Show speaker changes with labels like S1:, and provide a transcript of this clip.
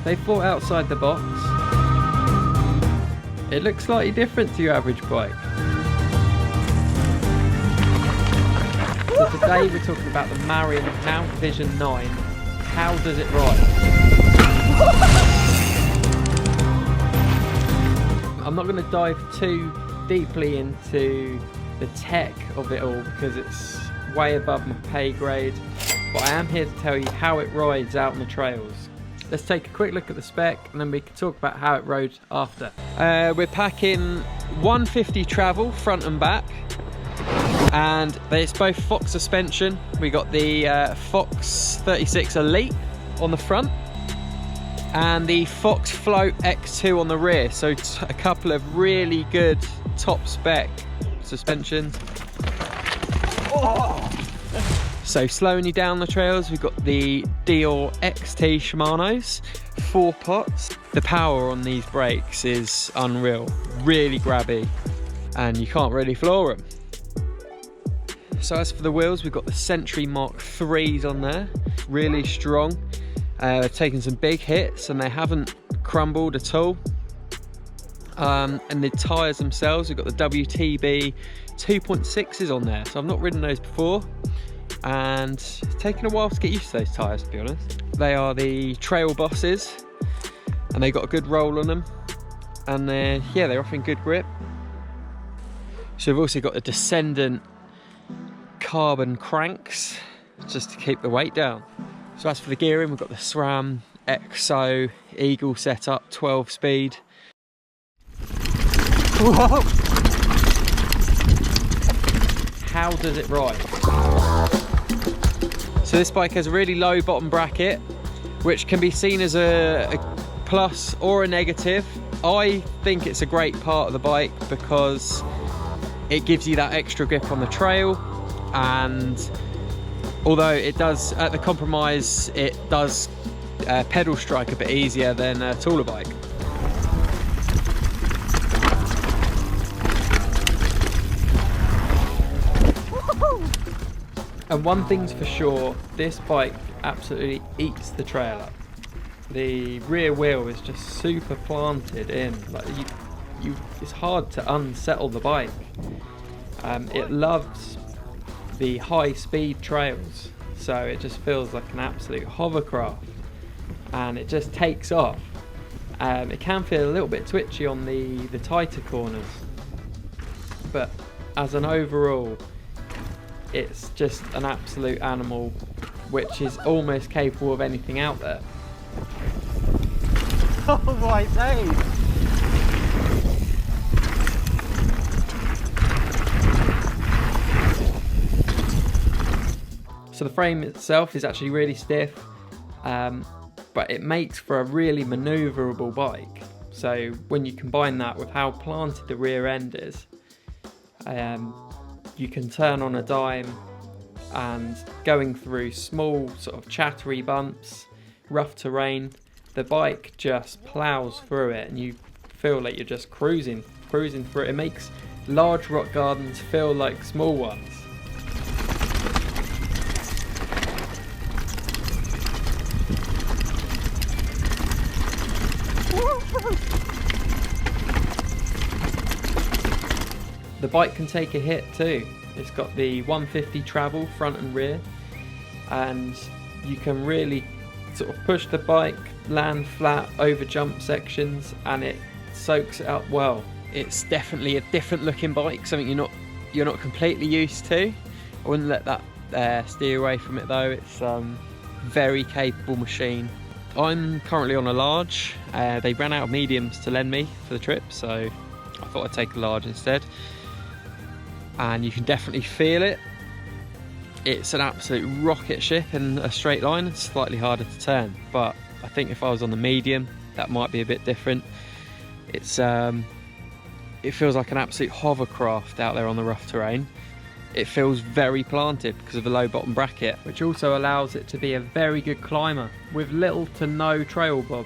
S1: They thought outside the box. It looks slightly different to your average bike. So today we're talking about the Marin Mount Vision 9. How does it ride? I'm not going to dive too deeply into the tech of it all because it's way above my pay grade, but I am here to tell you how it rides out on the trails. Let's take a quick look at the spec and then we can talk about how it rode after. We're packing 150 travel front and back, and it's both Fox suspension. We got the Fox 36 Elite on the front and the Fox Float X2 on the rear, so a couple of really good top spec suspensions. Oh! So slowing you down the trails, we've got the Dior XT Shimano's 4 pots. The power on these brakes is unreal, really grabby, and you can't really floor them. So as for the wheels, we've got the Century Mark 3s on there, really strong. They've taken some big hits and they haven't crumbled at all. And the tyres themselves, we've got the WTB 2.6s on there, so I've not ridden those before, and it's taken a while to get used to those tyres, to be honest. They are the Trail Bosses and they've got a good roll on them, and they're offering good grip. So we've also got the Descendant carbon cranks just to keep the weight down. So as for the gearing, we've got the SRAM XO Eagle setup, 12 speed. Whoa! How does it ride? So this bike has a really low bottom bracket, which can be seen as a plus or a negative. I think it's a great part of the bike because it gives you that extra grip on the trail, and although it does, at the compromise, it does pedal strike a bit easier than a taller bike. And one thing's for sure, this bike absolutely eats the trail up. The rear wheel is just super planted in. Like it's hard to unsettle the bike. It loves the high speed trails, so it just feels like an absolute hovercraft, and it just takes off. It can feel a little bit twitchy on the tighter corners, but as an overall, it's just an absolute animal which is almost capable of anything out there. Oh my days! So the frame itself is actually really stiff, but it makes for a really manoeuvrable bike. So when you combine that with how planted the rear end is, you can turn on a dime, and going through small sort of chattery bumps, rough terrain, the bike just plows through it and you feel like you're just cruising through it. It makes large rock gardens feel like small ones. The bike can take a hit too. It's got the 150 travel front and rear, and you can really sort of push the bike, land flat over jump sections, and it soaks it up well. It's definitely a different looking bike, something you're not completely used to. I wouldn't let that steer away from it though. It's very capable machine. I'm currently on a large. They ran out of mediums to lend me for the trip, so I thought I'd take a large instead. And you can definitely feel it. It's an absolute rocket ship in a straight line. It's slightly harder to turn, but I think if I was on the medium, that might be a bit different. It feels like an absolute hovercraft out there on the rough terrain. It feels very planted because of the low bottom bracket, which also allows it to be a very good climber with little to no trail bob.